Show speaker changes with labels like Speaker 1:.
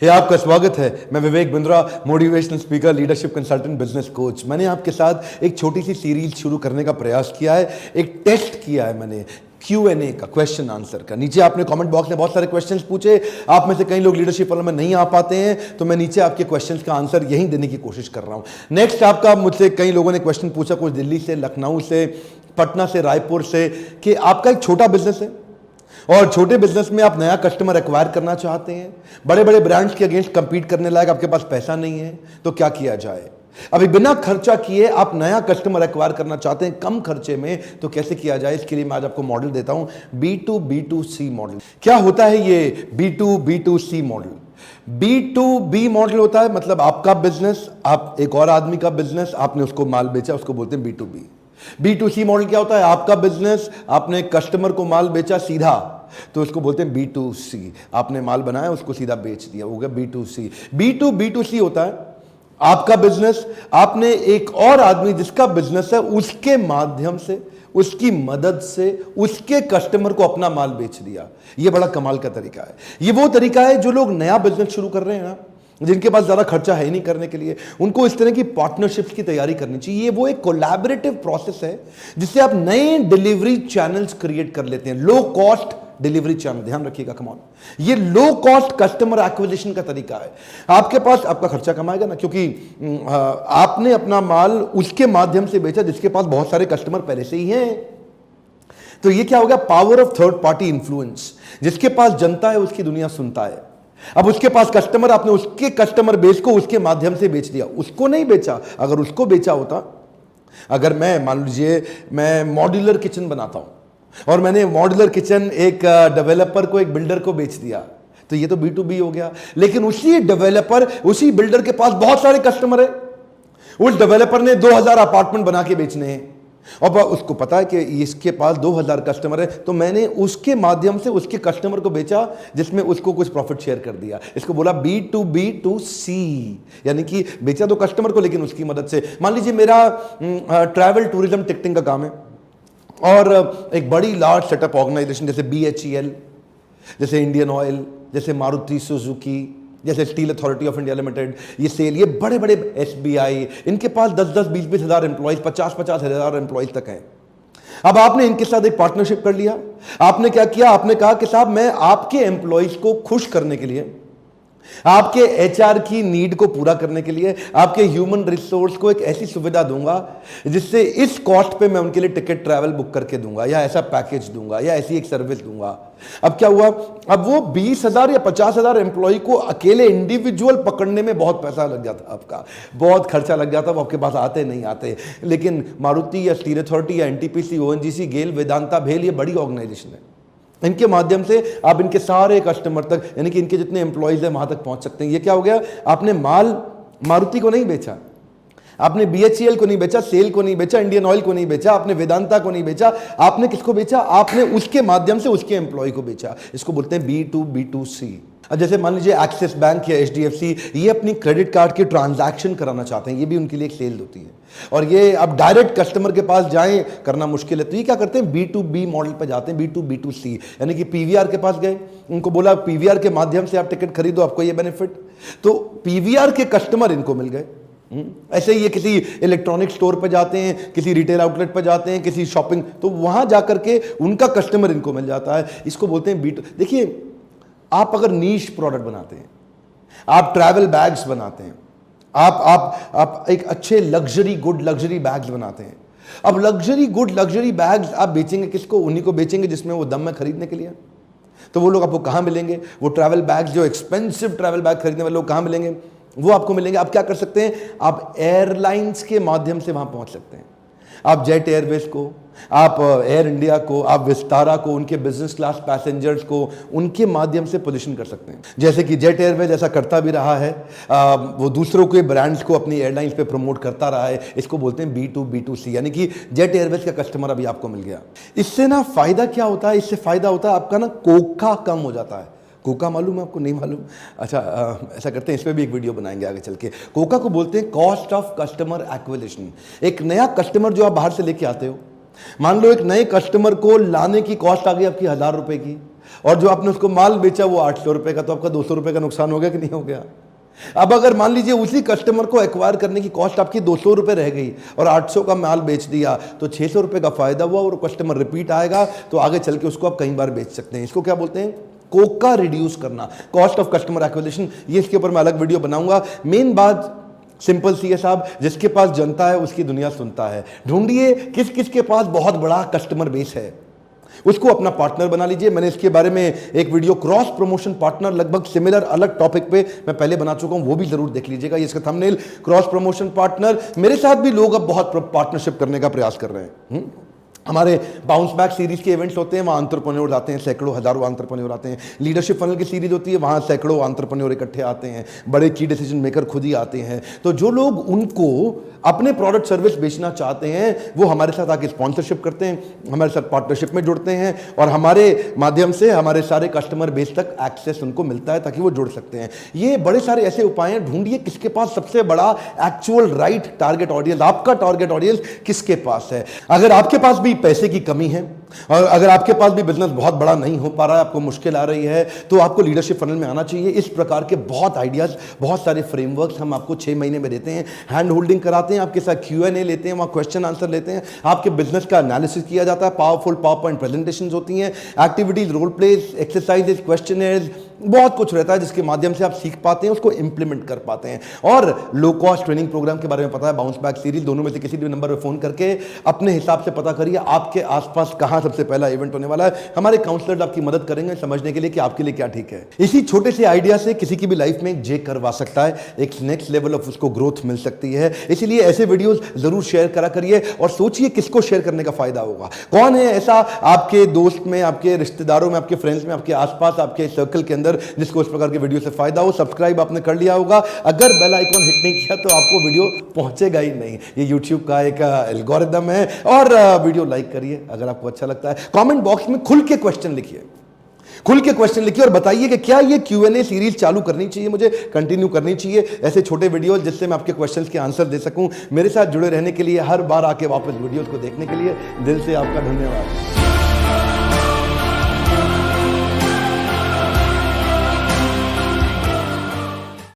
Speaker 1: आपका स्वागत है। मैं Vivek Bindra, motivational speaker, leadership consultant, business coach. मैंने आपके साथ एक छोटी सी सीरीज शुरू करने का प्रयास किया है। एक टेस्ट किया है मैंने Q&A का, क्वेश्चन आंसर का। नीचे आपने कमेंट बॉक्स में बहुत सारे क्वेश्चंस पूछे। आप में से कई लोग लीडरशिप वालों में नहीं आ पाते हैं, तो मैं नीचे आपके क्वेश्चंस का आंसर यहीं देने की कोशिश कर रहा हूं। नेक्स्ट आपका मुझसे कई लोगों ने क्वेश्चन पूछा, कुछ दिल्ली से, लखनऊ से, पटना से, रायपुर से, कि आपका एक छोटा बिजनेस है और छोटे बिजनेस में आप नया कस्टमर एक्वायर करना चाहते हैं, बड़े बड़े ब्रांड्स के अगेंस्ट कंपीट करने लायक आपके पास पैसा नहीं है, तो क्या किया जाए। अभी बिना खर्चा किए आप नया कस्टमर एक्वायर करना चाहते हैं कम खर्चे में, तो कैसे किया जाए। इसके लिए मैं आज आपको मॉडल देता हूं, B2B2C मॉडल। क्या होता है ये B2B2C मॉडल? B2B मॉडल होता है मतलब आपका बिजनेस, आप एक और आदमी का बिजनेस, आपने उसको माल बेचा, उसको बोलते हैं B2B। B2C मॉडल क्या होता है? आपका बिजनेस, आपने कस्टमर को माल बेचा सीधा, तो उसको बोलते हैं B2C। आपने माल बनाया, उसको सीधा बेच दिया, हो गया B2C। B2B2C होता है आपका बिजनेस, आपने एक और आदमी जिसका बिजनेस है उसके माध्यम से, उसकी मदद से उसके कस्टमर को अपना माल बेच दिया। यह बड़ा कमाल का तरीका है। यह वो तरीका है जो लोग नया बिजनेस शुरू कर रहे हैं ना, जिनके पास ज्यादा खर्चा है नहीं करने के लिए, उनको इस तरह की पार्टनरशिप्स की तैयारी करनी चाहिए। ये वो एक कोलैबोरेटिव प्रोसेस है जिससे आप नए डिलीवरी चैनल्स क्रिएट कर लेते हैं। लो कॉस्ट डिलीवरी चैनल, ध्यान रखिएगा, कम ऑन, ये लो कॉस्ट कस्टमर एक्विजिशन का तरीका है। आपके पास आपका खर्चा कमाएगा ना, क्योंकि आपने अपना माल उसके माध्यम से बेचा जिसके पास बहुत सारे कस्टमर पहले से ही हैं। तो ये क्या हो गया? Power of third party influence. जिसके पास जनता है उसकी दुनिया सुनता है। अब उसके पास कस्टमर, आपने उसके कस्टमर बेस को उसके माध्यम से बेच दिया, उसको नहीं बेचा। अगर उसको बेचा होता, अगर मैं, मान लीजिए मैं मॉड्यूलर किचन बनाता हूं और मैंने मॉड्यूलर किचन एक डेवलपर को, एक बिल्डर को बेच दिया, तो ये तो B2B हो गया। लेकिन उसी डेवलपर, उसी बिल्डर के पास बहुत सारे कस्टमर है। उस डेवलपर ने 2000 अपार्टमेंट बना के बेचने हैं और उसको पता है कि इसके पास 2000 कस्टमर है, तो मैंने उसके माध्यम से उसके कस्टमर को बेचा, जिसमें उसको कुछ प्रॉफिट शेयर कर दिया। इसको बोला B2B2C, यानी कि बेचा तो कस्टमर को लेकिन उसकी मदद से। मान लीजिए मेरा ट्रैवल टूरिज्म टिकटिंग का काम है और एक बड़ी लार्ज सेटअप ऑर्गेनाइजेशन जैसे BHEL, जैसे इंडियन ऑयल, जैसे मारुति सुजुकी, जैसे steel authority of India limited, ये सेल, ये बड़े बड़े SBI, इनके पास 10-10, 20-20 हजार एम्प्लॉइज, 50-50 हजार एम्प्लॉइज तक हैं। अब आपने इनके साथ एक पार्टनरशिप कर लिया। आपने क्या किया? आपने कहा कि साहब मैं आपके एम्प्लॉइज को खुश करने के लिए, आपके HR की नीड को पूरा करने के लिए, आपके ह्यूमन रिसोर्स को एक ऐसी सुविधा दूंगा जिससे इस कॉस्ट पे मैं उनके लिए टिकट ट्रैवल बुक करके दूंगा, या ऐसा पैकेज दूंगा, या ऐसी एक सर्विस दूंगा। अब क्या हुआ? अब वो 20,000 या 50,000 एम्प्लॉय को अकेले इंडिविजुअल पकड़ने में बहुत पैसा लग जाता, आपका बहुत खर्चा लग जाता, वो आपके पास आते नहीं आते। लेकिन मारुति या स्टील अथॉरिटी या NTPC, ONGC, गेल, वेदांता, भेल, ये बड़ी ऑर्गेनाइजेशन है। इनके माध्यम से आप इनके सारे कस्टमर तक, यानी कि इनके जितने एम्प्लॉइज हैं वहां तक पहुंच सकते हैं। ये क्या हो गया? आपने माल मारुति को नहीं बेचा, आपने BHEL को नहीं बेचा, सेल को नहीं बेचा, इंडियन ऑयल को नहीं बेचा, आपने वेदांता को नहीं बेचा। आपने किसको बेचा? आपने उसके माध्यम से उसके एम्प्लॉय को बेचा। इसको बोलते हैं B2B2C। अब जैसे मान लीजिए एक्सिस बैंक या HDFC, ये अपनी क्रेडिट कार्ड की ट्रांजैक्शन कराना चाहते हैं, ये भी उनके लिए एक सेल होती है। और ये अब डायरेक्ट कस्टमर के पास जाएं करना मुश्किल है, तो ये क्या करते हैं? B2B मॉडल पे जाते हैं, B2B2C, यानी कि PVR के पास गए, उनको बोला PVR के माध्यम से आप टिकट खरीदो, आपको ये बेनिफिट। तो PVR के कस्टमर इनको मिल गए। ऐसे ही ये किसी इलेक्ट्रॉनिक स्टोर पे जाते हैं, किसी रिटेल आउटलेट पे जाते हैं, किसी शॉपिंग, तो वहां जाकर के उनका कस्टमर इनको मिल जाता है। इसको बोलते हैं B2। देखिए, आप अगर नीश प्रोडक्ट बनाते हैं, आप ट्रैवल बैग्स बनाते हैं, आप एक अच्छे लग्जरी गुड लग्जरी बैग्स बनाते हैं। अब लग्जरी गुड लग्जरी बैग्स आप बेचेंगे किसको? उन्हीं को बेचेंगे जिसमें वो दम में खरीदने के लिए। तो वो लोग आपको कहां मिलेंगे? वो ट्रैवल बैग्स, जो एक्सपेंसिव ट्रैवल बैग खरीदने वाले लोग कहां मिलेंगे? वो आपको मिलेंगे। आप क्या कर सकते हैं? आप एयरलाइंस के माध्यम से वहां पहुंच सकते हैं। आप जेट एयरवेज को, आप एयर इंडिया को, आप विस्तारा को, उनके बिजनेस क्लास पैसेंजर्स को उनके माध्यम से पोजीशन कर सकते हैं। जैसे कि जेट एयरवेज ऐसा करता भी रहा है, वो दूसरों के ब्रांड्स को अपनी एयरलाइंस पे प्रमोट करता रहा है। इसको बोलते हैं B2B2C, यानी कि जेट एयरवेज का कस्टमर अभी आपको मिल गया। इससे ना फायदा क्या होता है? इससे फायदा होता है आपका ना कोका कम हो जाता है। कोका मालूम है आपको? नहीं मालूम? अच्छा, ऐसा करते हैं, इस पर भी एक वीडियो बनाएंगे आगे चल के। कोका को बोलते हैं कॉस्ट ऑफ कस्टमर एक्विजिशन। एक नया कस्टमर जो आप बाहर से लेके आते हो, मान लो एक नए कस्टमर को लाने की कॉस्ट आ गई आपकी 1000 रुपए की, और जो आपने उसको माल बेचा वो 800 रुपए का, तो आपका 200 रुपए का नुकसान हो गया कि नहीं हो गया? अब अगर मान लीजिए उसी कस्टमर को एक्वायर करने की कॉस्ट आपकी 200 रुपए रह गई और 800 का माल बेच दिया, तो 600 रुपए का फायदा हुआ और कस्टमर रिपीट आएगा, तो आगे चल के उसको आप कई बार बेच सकते हैं। इसको क्या बोलते हैं? कोका रिड्यूस करना, कॉस्ट ऑफ कस्टमर एक्विजिशन। ये इसके ऊपर मैं अलग वीडियो बनाऊंगा। मेन बात सिंपल सी है साहब, जिसके पास जनता है उसकी दुनिया सुनता है। ढूंढिए किस किस के पास बहुत बड़ा कस्टमर बेस है, उसको अपना पार्टनर बना लीजिए। मैंने इसके बारे में एक वीडियो क्रॉस प्रमोशन पार्टनर लगभग सिमिलर अलग टॉपिक पे मैं पहले बना चुका हूं, वो भी जरूर देख लीजिएगा। ये इसका थंबनेल क्रॉस प्रमोशन पार्टनर। मेरे साथ भी लोग अब बहुत पार्टनरशिप करने का प्रयास कर रहे हैं। हमारे बाउंस बैक सीरीज के इवेंट्स होते हैं, वहाँ एंटरप्रेन्योर आते हैं, सैकड़ों हजारों एंटरप्रेन्योर आते हैं। लीडरशिप फनल की सीरीज होती है, वहाँ सैकड़ों एंटरप्रेन्योर इकट्ठे आते हैं, बड़े की डिसीजन मेकर खुद ही आते हैं। तो जो लोग उनको अपने प्रोडक्ट सर्विस बेचना चाहते हैं वो हमारे साथ आके स्पॉन्सरशिप करते हैं, हमारे साथ पार्टनरशिप में जुड़ते हैं और हमारे माध्यम से हमारे सारे कस्टमर बेस तक एक्सेस उनको मिलता है ताकि वो जुड़ सकते हैं। ये बड़े सारे ऐसे उपाय हैं। ढूंढिए किसके पास सबसे बड़ा एक्चुअल राइट टारगेट ऑडियंस, आपका टारगेट ऑडियंस किसके पास है। अगर आपके पास भी पैसे की कमी है और अगर आपके पास भी बिजनेस बहुत बड़ा नहीं हो पा रहा है, आपको मुश्किल आ रही है, तो आपको लीडरशिप फनल में आना चाहिए। इस प्रकार के बहुत आइडियाज, बहुत सारे फ्रेमवर्क्स हम आपको 6 महीने में देते हैं। हैंड होल्डिंग कराते हैं, आपके साथ Q&A लेते हैं, वहां क्वेश्चन आंसर लेते हैं, आपके बिजनेस का एनालिसिस किया जाता है, पावरफुल पावर पॉइंट प्रेजेंटेशंस होती हैं, activities, role plays, exercises, questionnaires, बहुत कुछ रहता है जिसके माध्यम से आप सीख पाते हैं, उसको इंप्लीमेंट कर पाते हैं। और लो कॉस्ट ट्रेनिंग प्रोग्राम के बारे में पता है, बाउंस बैक सीरीज, दोनों में से किसी भी नंबर पर फोन करके अपने हिसाब से पता करिए आपके आसपास कहां सबसे पहला इवेंट होने वाला है। हमारे काउंसलर्स आपकी मदद करेंगे समझने के लिए कि आपके लिए क्या ठीक है। इसी छोटे से आइडिया से किसी की भी लाइफ में जे करवा सकता है, एक नेक्स्ट लेवल ऑफ उसको ग्रोथ मिल सकती है। इसलिए ऐसे वीडियोस जरूर शेयर करा करिए और सोचिए किसको शेयर करने का फायदा होगा। कौन है ऐसा आपके दोस्त में, आपके रिश्तेदारों में, आपके फ्रेंड्स में, आपके आसपास, आपके सर्कल के अंदर जिसको इस प्रकार के वीडियो से फायदा हो। सब्सक्राइब आपने कर लिया होगा, अगर बेल आइकॉन हिट नहीं किया तो आपको वीडियो पहुंचेगा ही नहीं। ये यूट्यूब का एक एल्गोरिदम है। और वीडियो लाइक करिए अगर आपको अच्छा लगता है। कमेंट बॉक्स में खुल के क्वेश्चन लिखिए, खुल के क्वेश्चन लिखिए और बताइए कि क्या ये Q&A सीरीज चालू करनी चाहिए, मुझे कंटिन्यू करनी चाहिए, ऐसे छोटे वीडियोस जिससे मैं आपके क्वेश्चंस के आंसर दे सकूं। मेरे साथ जुड़े रहने के लिए, हर बार आके वापस वीडियोस को देखने के लिए दिल से आपका धन्यवाद।